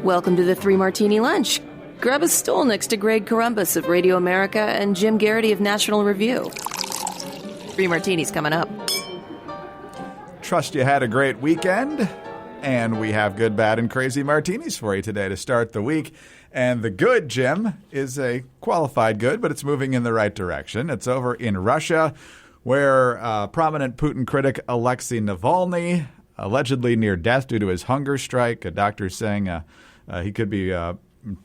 Welcome to the Three Martini Lunch. Grab a stool next to Greg Columbus of Radio America and Jim Garrity of National Review. Three Martinis coming up. Trust you had a great weekend. And we have good, bad, and crazy martinis for you today to start the week. And the good, Jim, is a qualified good, but it's moving in the right direction. It's over in Russia, where prominent Putin critic Alexei Navalny, allegedly near death due to his hunger strike, a doctor saying he could be a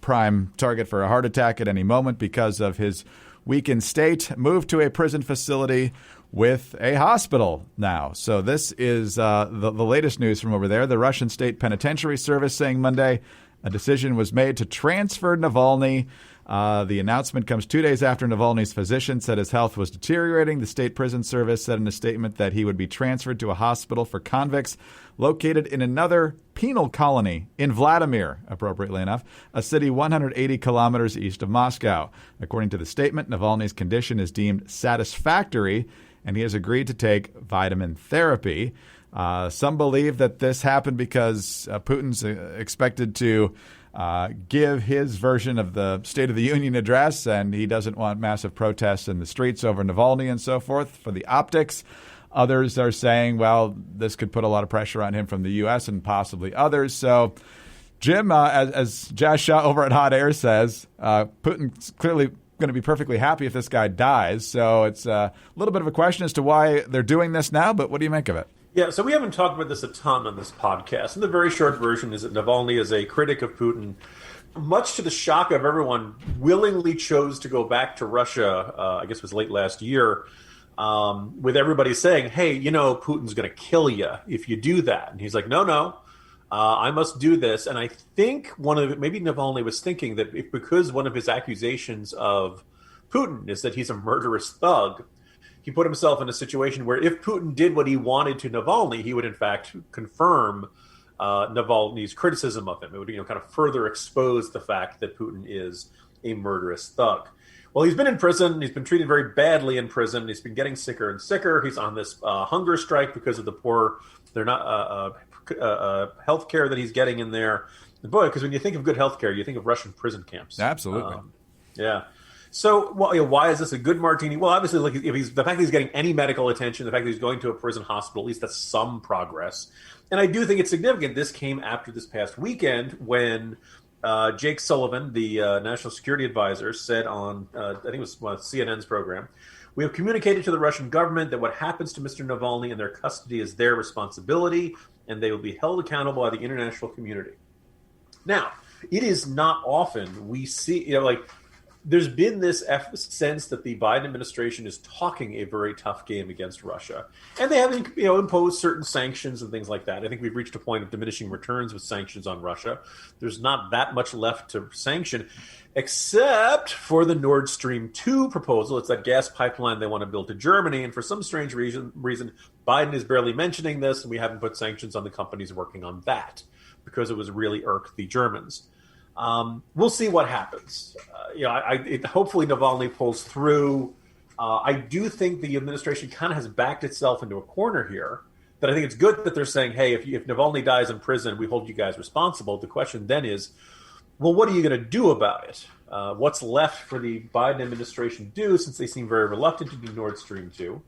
prime target for a heart attack at any moment because of his weakened state, moved to a prison facility with a hospital now. So this is the latest news from over there. The Russian State Penitentiary Service saying Monday a decision was made to transfer Navalny. The announcement comes 2 days after Navalny's physician said his health was deteriorating. The state prison service said in a statement that he would be transferred to a hospital for convicts located in another penal colony in Vladimir, appropriately enough, a city 180 kilometers east of Moscow. According to the statement, Navalny's condition is deemed satisfactory, and he has agreed to take vitamin therapy. Some believe that this happened because Putin's expected to give his version of the State of the Union address, and he doesn't want massive protests in the streets over Navalny and so forth for the optics. Others are saying, well, this could put a lot of pressure on him from the U.S. and possibly others. So, Jim, as Jazz Shah over at Hot Air says, Putin's clearly going to be perfectly happy if this guy dies. So it's a little bit of a question as to why they're doing this now, but what do you make of it? Yeah, so we haven't talked about this a ton on this podcast. And the very short version is that Navalny is a critic of Putin. Much to the shock of everyone, willingly chose to go back to Russia, I guess it was late last year, with everybody saying, hey, you know, Putin's going to kill you if you do that. And he's like, no, I must do this. And I think maybe Navalny was thinking that because one of his accusations of Putin is that he's a murderous thug, he put himself in a situation where if Putin did what he wanted to Navalny, he would in fact confirm Navalny's criticism of him. It would, kind of further expose the fact that Putin is a murderous thug. Well, he's been in prison. He's been treated very badly in prison. He's been getting sicker and sicker. He's on this hunger strike because of the poor. They're not health care that he's getting in there. And boy, because when you think of good health care, you think of Russian prison camps. Absolutely. Yeah. So, why is this a good martini? Well, obviously, if the fact that he's getting any medical attention, the fact that he's going to a prison hospital, at least that's some progress. And I do think it's significant. This came after this past weekend when Jake Sullivan, the national security advisor, said on, I think it was CNN's program, we have communicated to the Russian government that what happens to Mr. Navalny in their custody is their responsibility, and they will be held accountable by the international community. Now, it is not often we see, there's been this sense that the Biden administration is talking a very tough game against Russia. And they have, imposed certain sanctions and things like that. I think we've reached a point of diminishing returns with sanctions on Russia. There's not that much left to sanction, except for the Nord Stream 2 proposal. It's that gas pipeline they want to build to Germany. And for some strange reason, Biden is barely mentioning this, and we haven't put sanctions on the companies working on that because it was really irked the Germans. We'll see what happens. Hopefully Navalny pulls through. I do think the administration kind of has backed itself into a corner here. That I think it's good that they're saying, hey, if Navalny dies in prison, we hold you guys responsible. The question then is, well, what are you going to do about it? What's left for the Biden administration to do, since they seem very reluctant to do Nord Stream 2?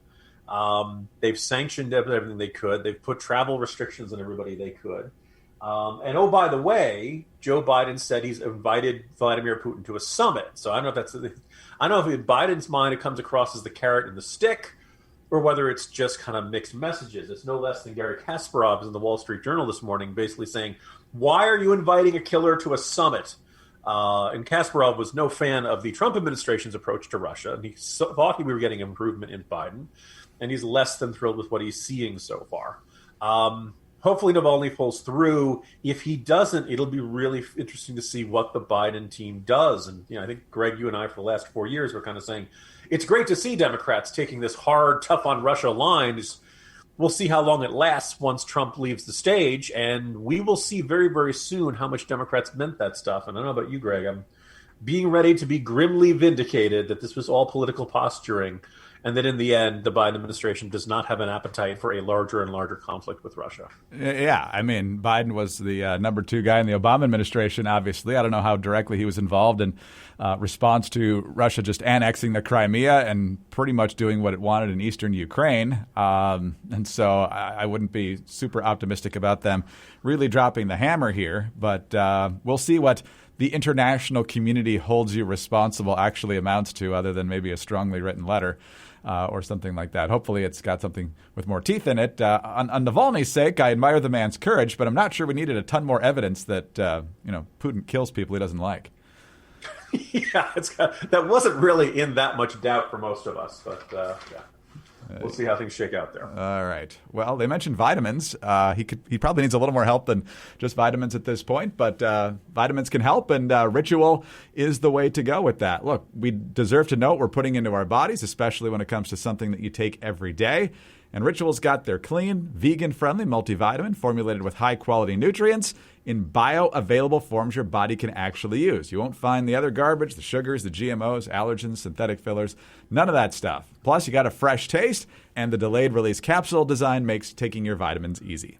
They've sanctioned everything they could. They've put travel restrictions on everybody they could. And by the way, Joe Biden said he's invited Vladimir Putin to a summit. So I don't know if in Biden's mind it comes across as the carrot and the stick, or whether it's just kind of mixed messages. It's no less than Gary Kasparov in the Wall Street Journal this morning, basically saying, "Why are you inviting a killer to a summit?" And Kasparov was no fan of the Trump administration's approach to Russia, and he thought we were getting improvement in Biden, and he's less than thrilled with what he's seeing so far. Hopefully Navalny pulls through. If he doesn't, it'll be really interesting to see what the Biden team does. And I think, Greg, you and I for the last 4 years were kind of saying, it's great to see Democrats taking this hard, tough on Russia line. We'll see how long it lasts once Trump leaves the stage. And we will see very, very soon how much Democrats meant that stuff. And I don't know about you, Greg. I'm being ready to be grimly vindicated that this was all political posturing. and that in the end, the Biden administration does not have an appetite for a larger and larger conflict with Russia. Yeah, I mean, Biden was the number 2 guy in the Obama administration, obviously. I don't know how directly he was involved in response to Russia just annexing the Crimea and pretty much doing what it wanted in eastern Ukraine. And so I wouldn't be super optimistic about them really dropping the hammer here. But we'll see what the international community holds you responsible actually amounts to, other than maybe a strongly written letter or something like that. Hopefully it's got something with more teeth in it. On Navalny's sake, I admire the man's courage, but I'm not sure we needed a ton more evidence that Putin kills people he doesn't like. Yeah, that wasn't really in that much doubt for most of us, but yeah. We'll see how things shake out there. All right. Well, they mentioned vitamins. He probably needs a little more help than just vitamins at this point, but vitamins can help, and Ritual is the way to go with that. Look, we deserve to know what we're putting into our bodies, especially when it comes to something that you take every day. And Ritual's got their clean, vegan-friendly multivitamin formulated with high-quality nutrients in bioavailable forms your body can actually use. You won't find the other garbage, the sugars, the GMOs, allergens, synthetic fillers, none of that stuff. Plus, you got a fresh taste, and the delayed-release capsule design makes taking your vitamins easy.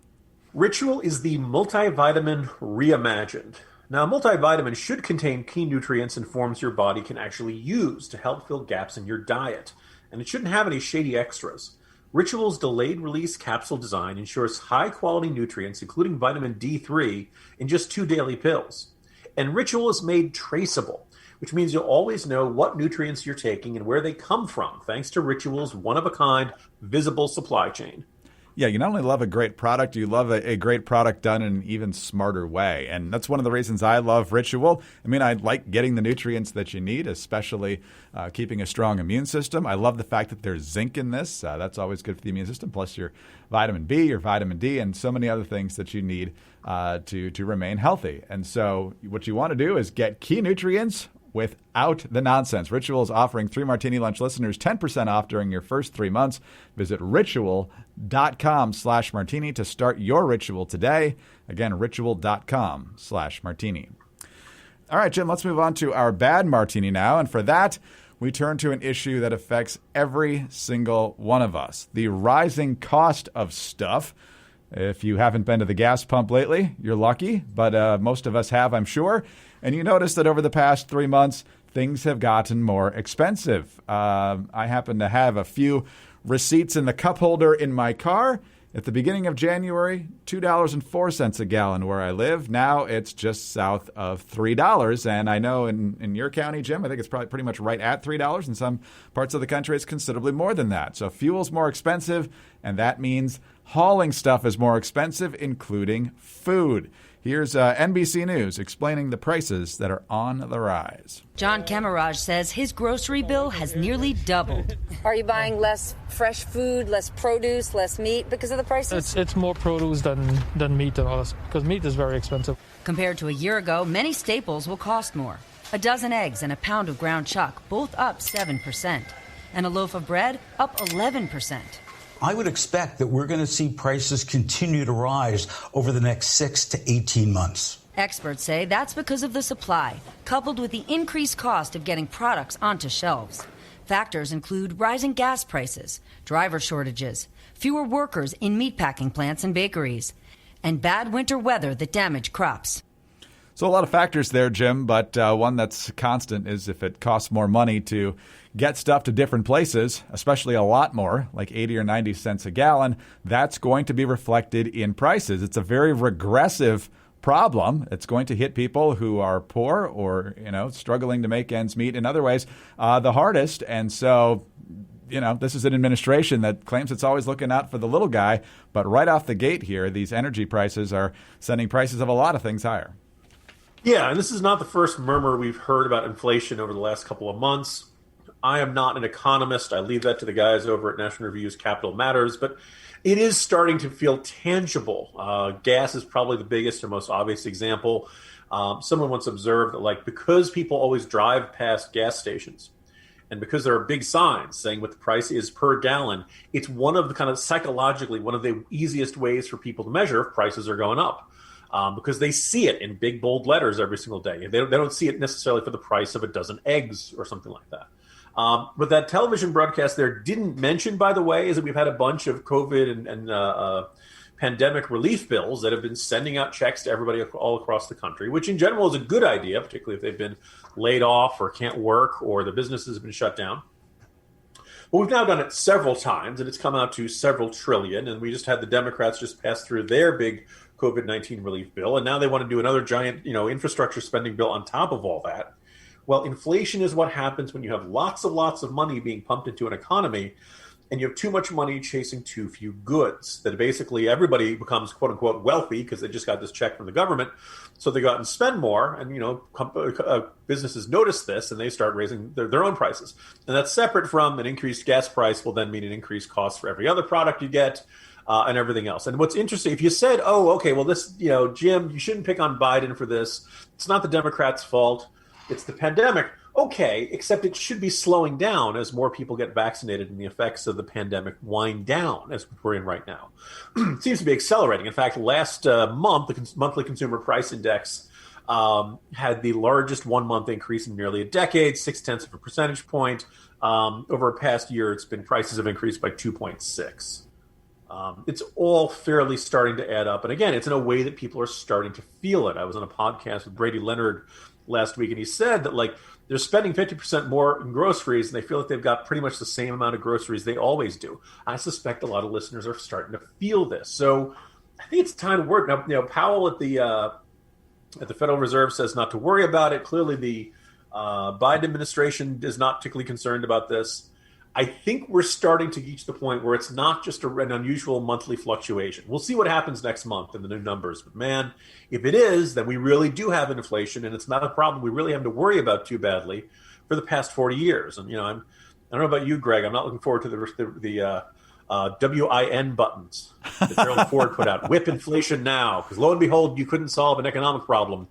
Ritual is the multivitamin reimagined. Now, a multivitamin should contain key nutrients and forms your body can actually use to help fill gaps in your diet, and it shouldn't have any shady extras. Ritual's delayed-release capsule design ensures high-quality nutrients, including vitamin D3, in just 2 daily pills. And Ritual is made traceable, which means you'll always know what nutrients you're taking and where they come from, thanks to Ritual's one-of-a-kind, visible supply chain. Yeah, you not only love a great product, you love a great product done in an even smarter way. And that's one of the reasons I love Ritual. I mean, I like getting the nutrients that you need, especially keeping a strong immune system. I love the fact that there's zinc in this. That's always good for the immune system, plus your vitamin B, your vitamin D, and so many other things that you need to remain healthy. And so what you want to do is get key nutrients without the nonsense. Ritual is offering 3 Martini Lunch listeners 10% off during your first 3 months. Visit ritual.com/martini to start your ritual today. Again, ritual.com/martini. All right, Jim, let's move on to our bad martini now. And for that, we turn to an issue that affects every single one of us: the rising cost of stuff. If you haven't been to the gas pump lately, you're lucky, but most of us have, I'm sure. And you notice that over the past 3 months, things have gotten more expensive. I happen to have a few receipts in the cup holder in my car. At the beginning of January, $2.04 a gallon where I live. Now it's just south of $3. And I know in your county, Jim, I think it's probably pretty much right at $3. In some parts of the country, it's considerably more than that. So fuel's more expensive, and that means hauling stuff is more expensive, including food. Here's NBC News explaining the prices that are on the rise. John Camarage says his grocery bill has nearly doubled. Are you buying less fresh food, less produce, less meat because of the prices? It's more produce than meat and all this, because meat is very expensive. Compared to a year ago, many staples will cost more. A dozen eggs and a pound of ground chuck, both up 7%. And a loaf of bread up 11%. I would expect that we're going to see prices continue to rise over the next 6 to 18 months. Experts say that's because of the supply, coupled with the increased cost of getting products onto shelves. Factors include rising gas prices, driver shortages, fewer workers in meatpacking plants and bakeries, and bad winter weather that damage crops. So a lot of factors there, Jim, but one that's constant is if it costs more money to get stuff to different places, especially a lot more, like 80 or 90 cents a gallon, that's going to be reflected in prices. It's a very regressive problem. It's going to hit people who are poor or, struggling to make ends meet in other ways the hardest. And so, this is an administration that claims it's always looking out for the little guy. But right off the gate here, these energy prices are sending prices of a lot of things higher. Yeah, and this is not the first murmur we've heard about inflation over the last couple of months. I am not an economist. I leave that to the guys over at National Review's Capital Matters, but it is starting to feel tangible. Gas is probably the biggest and most obvious example. Someone once observed that, because people always drive past gas stations, and because there are big signs saying what the price is per gallon, it's one of the kind of psychologically one of the easiest ways for people to measure if prices are going up. Because they see it in big, bold letters every single day. They don't see it necessarily for the price of a dozen eggs or something like that. But that television broadcast there didn't mention, by the way, is that we've had a bunch of COVID and pandemic relief bills that have been sending out checks to everybody all across the country, which in general is a good idea, particularly if they've been laid off or can't work or the businesses have been shut down. But we've now done it several times, and it's come out to several trillion. And we just had the Democrats just pass through their big COVID-19 relief bill, and now they want to do another giant, infrastructure spending bill on top of all that. Well, inflation is what happens when you have lots of money being pumped into an economy, and you have too much money chasing too few goods. That basically everybody becomes quote unquote wealthy because they just got this check from the government, so they go out and spend more. And businesses notice this and they start raising their own prices. And that's separate from an increased gas price will then mean an increased cost for every other product you get. And everything else. And what's interesting, if you said, oh, okay, well, this, Jim, you shouldn't pick on Biden for this. It's not the Democrats' fault. It's the pandemic. Okay, except it should be slowing down as more people get vaccinated and the effects of the pandemic wind down, as we're in right now. It seems to be accelerating. In fact, last month, the monthly consumer price index had the largest 1 month increase in nearly a decade, 0.6 of a percentage point. Over a past year, prices have increased by 2.6. It's all fairly starting to add up. And again, it's in a way that people are starting to feel it. I was on a podcast with Brady Leonard last week, and he said that they're spending 50% more in groceries, and they feel like they've got pretty much the same amount of groceries they always do. I suspect a lot of listeners are starting to feel this. So I think it's time to work. Now, Powell at the Federal Reserve says not to worry about it. Clearly, the Biden administration is not particularly concerned about this. I think we're starting to reach the point where it's not just an unusual monthly fluctuation. We'll see what happens next month in the new numbers. But man, if it is, then we really do have an inflation, and it's not a problem we really have to worry about too badly for the past 40 years. And, I don't know about you, Greg. I'm not looking forward to the WIN buttons that Gerald Ford put out. Whip inflation now, because lo and behold, you couldn't solve an economic problem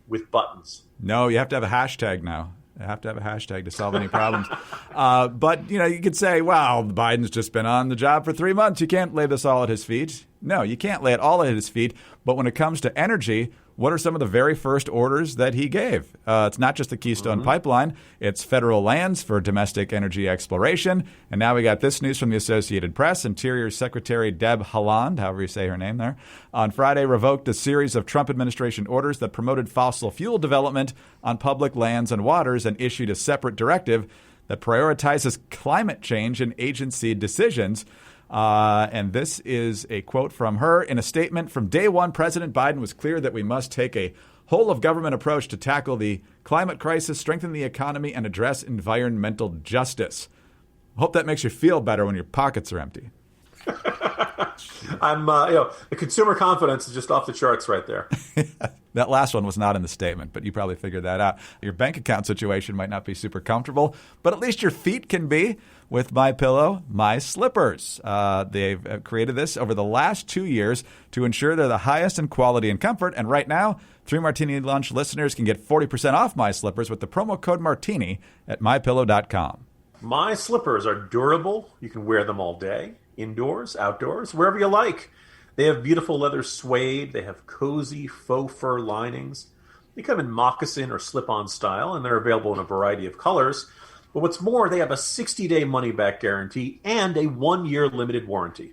with buttons. No, you have to have a hashtag now. You have to have a hashtag to solve any problems. But, you could say, well, Biden's just been on the job for 3 months. You can't lay this all at his feet. No, you can't lay it all at his feet. But when it comes to energy, what are some of the very first orders that he gave? It's not just the Keystone Pipeline. It's federal lands for domestic energy exploration. And now we got this news from the Associated Press. Interior Secretary Deb Haaland, however you say her name there, on Friday revoked a series of Trump administration orders that promoted fossil fuel development on public lands and waters and issued a separate directive that prioritizes climate change in agency decisions. And this is a quote from her. In a statement from day one, President Biden was clear that we must take a whole-of-government approach to tackle the climate crisis, strengthen the economy, and address environmental justice. Hope that makes you feel better when your pockets are empty. The consumer confidence is just off the charts right there. That last one was not in the statement, but you probably figured that out. Your bank account situation might not be super comfortable, but at least your feet can be with MyPillow, My Slippers. They've created this over the last 2 years to ensure they're the highest in quality and comfort. And right now, 3 Martini Lunch listeners can get 40% off My Slippers with the promo code Martini at MyPillow.com. My Slippers are durable. You can wear them all day, indoors, outdoors, wherever you like. They have beautiful leather suede. They have cozy faux fur linings. They come in moccasin or slip-on style, and they're available in a variety of colors. But what's more, they have a 60-day money-back guarantee and a 1-year limited warranty.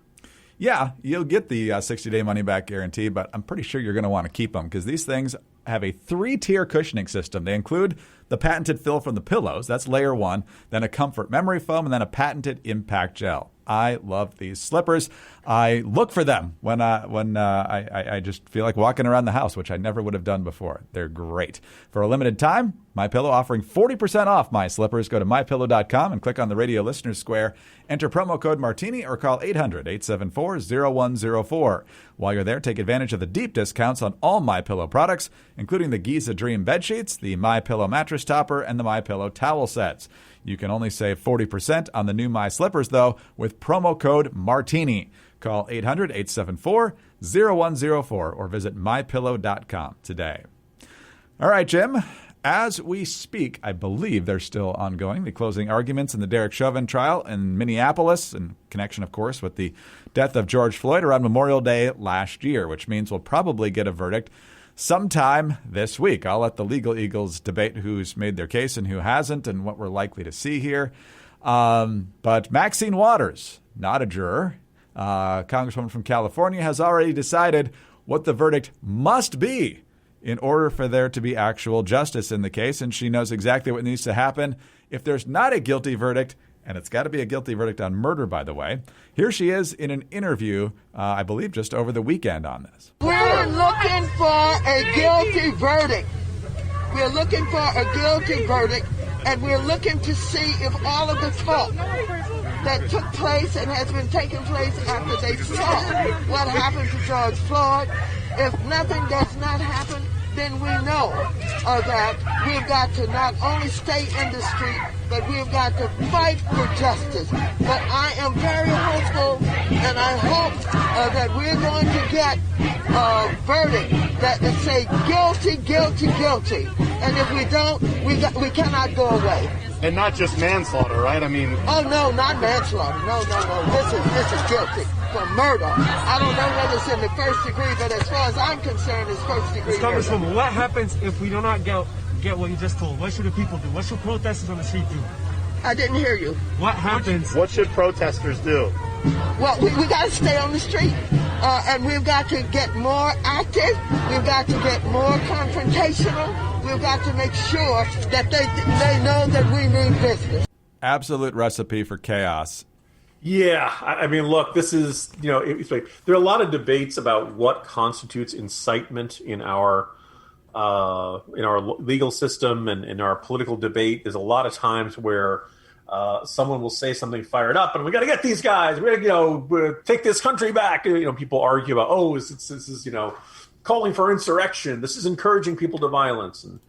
Yeah, you'll get the 60-day money-back guarantee, but I'm pretty sure you're going to want to keep them because these things have a 3-tier cushioning system. They include the patented fill from the pillows. That's layer 1. Then a comfort memory foam, and then a patented impact gel. I love these slippers. I look for them when I just feel like walking around the house, which I never would have done before. They're great. For a limited time, MyPillow offering 40% off My Slippers. Go to MyPillow.com and click on the Radio Listeners Square. Enter promo code Martini or call 800-874-0104. While you're there, take advantage of the deep discounts on all MyPillow products, including the Giza Dream bed sheets, the MyPillow mattress topper, and the MyPillow towel sets. You can only save 40% on the new My Slippers, though, with promo code Martini. Call 800-874-0104 or visit MyPillow.com today. All right, Jim. As we speak, I believe they're still ongoing, the closing arguments in the Derek Chauvin trial in Minneapolis, in connection, of course, with the death of George Floyd around Memorial Day last year, which means we'll probably get a verdict sometime this week. I'll let the legal eagles debate who's made their case and who hasn't and what we're likely to see here. But Maxine Waters, not a juror, Congresswoman from California, has already decided what the verdict must be in order for there to be actual justice in the case. And she knows exactly what needs to happen if there's not a guilty verdict. And it's got to be a guilty verdict on murder, by the way. Here she is in an interview, I believe, just over the weekend on this. We're looking for a guilty verdict. We're looking for a guilty verdict, and we're looking to see if all of the talk that took place and has been taking place after they saw what happened to George Floyd, if nothing does not happen, then we know that we've got to not only stay in the street, but we've got to fight for justice. But I am very hopeful, and I hope that we're going to get a verdict that say guilty, guilty, guilty. And if we don't, we cannot go away. And not just manslaughter, right? I mean... Oh, no, not manslaughter. No. This is guilty for murder. I don't know whether it's in the first degree, but as far as I'm concerned, it's first degree murder. Congresswoman, what happens if we do not get what you just told? What should the people do? What should protesters on the street do? I didn't hear you. What happens? What should protesters do? Well, we got to stay on the street, and we've got to get more active. We've got to get more confrontational. We've got to make sure that they know that we mean business. Absolute recipe for chaos. Yeah, I mean, look, this is, there are a lot of debates about what constitutes incitement in our legal system and in our political debate. There's a lot of times where someone will say something fired up, and we got to get these guys. We got to, take this country back. People argue about, this is calling for insurrection. This is encouraging people to violence. And,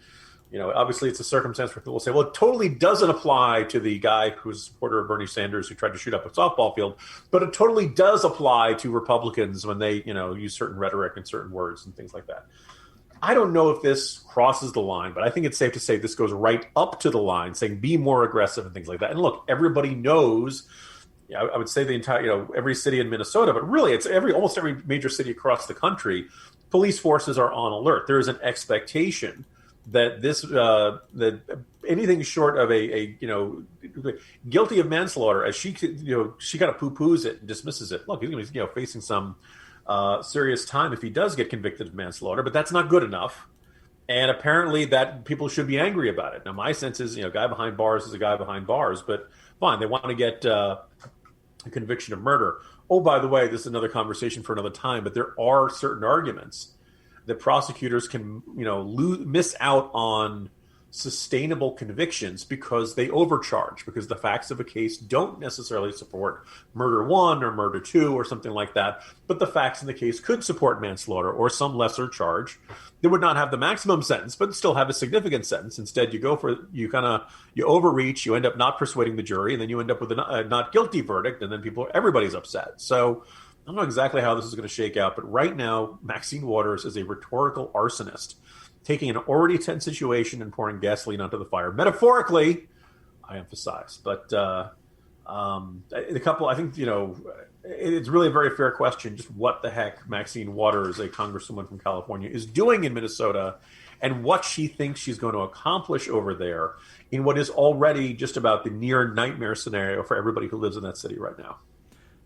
obviously it's a circumstance where people will say, well, it totally doesn't apply to the guy who's a supporter of Bernie Sanders who tried to shoot up a softball field, but it totally does apply to Republicans when they, use certain rhetoric and certain words and things like that. I don't know if this crosses the line, but I think it's safe to say this goes right up to the line, saying be more aggressive and things like that. And look, everybody knows, I would say the entire, every city in Minnesota, but really it's almost every major city across the country, police forces are on alert. There is an expectation that this, that anything short of a guilty of manslaughter, as she kind of poo-poos it and dismisses it. Look, he's going to be, facing some serious time if he does get convicted of manslaughter, but that's not good enough. And apparently that people should be angry about it. Now, my sense is, guy behind bars is a guy behind bars, but fine, they want to get a conviction of murder. Oh, by the way, this is another conversation for another time, but there are certain arguments that prosecutors can, miss out on sustainable convictions because they overcharge, because the facts of a case don't necessarily support murder 1 or murder 2 or something like that, but the facts in the case could support manslaughter or some lesser charge that would not have the maximum sentence, but still have a significant sentence. Instead, you overreach, you end up not persuading the jury, and then you end up with a not guilty verdict, and then everybody's upset. So I don't know exactly how this is going to shake out, but right now, Maxine Waters is a rhetorical arsonist, taking an already tense situation and pouring gasoline onto the fire. Metaphorically, I emphasize. But I think, it's really a very fair question, just what the heck Maxine Waters, a congresswoman from California, is doing in Minnesota and what she thinks she's going to accomplish over there in what is already just about the near nightmare scenario for everybody who lives in that city right now.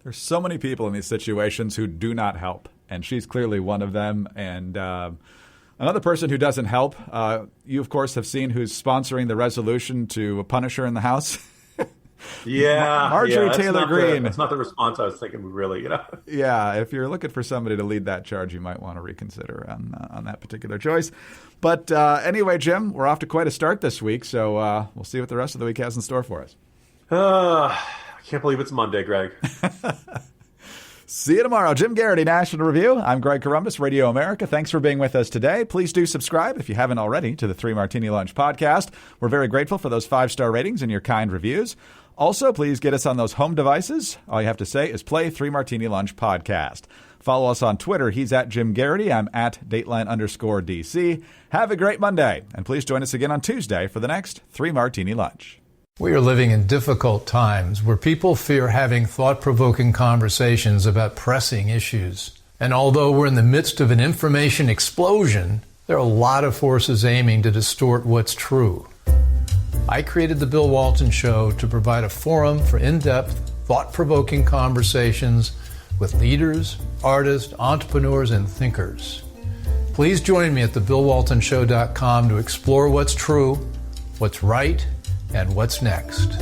There's so many people in these situations who do not help, and she's clearly one of them. And another person who doesn't help, you, of course, have seen who's sponsoring the resolution to punish her in the House. Yeah. Marjorie Taylor Greene. That's not the response I was thinking, really, Yeah, if you're looking for somebody to lead that charge, you might want to reconsider on that particular choice. But anyway, Jim, we're off to quite a start this week, so we'll see what the rest of the week has in store for us. I can't believe it's Monday, Greg. See you tomorrow. Jim Garrity, National Review. I'm Greg Corombos, Radio America. Thanks for being with us today. Please do subscribe, if you haven't already, to the 3 Martini Lunch podcast. We're very grateful for those 5-star ratings and your kind reviews. Also, please get us on those home devices. All you have to say is play 3 Martini Lunch podcast. Follow us on Twitter. He's at Jim Garrity. I'm at Dateline_DC. Have a great Monday. And please join us again on Tuesday for the next 3 Martini Lunch. We are living in difficult times where people fear having thought-provoking conversations about pressing issues. And although we're in the midst of an information explosion, There are a lot of forces aiming to distort what's true. I created The Bill Walton Show to provide a forum for in-depth, thought-provoking conversations with leaders, artists, entrepreneurs, and thinkers. Please join me at thebillwaltonshow.com to explore what's true, what's right, and what's next.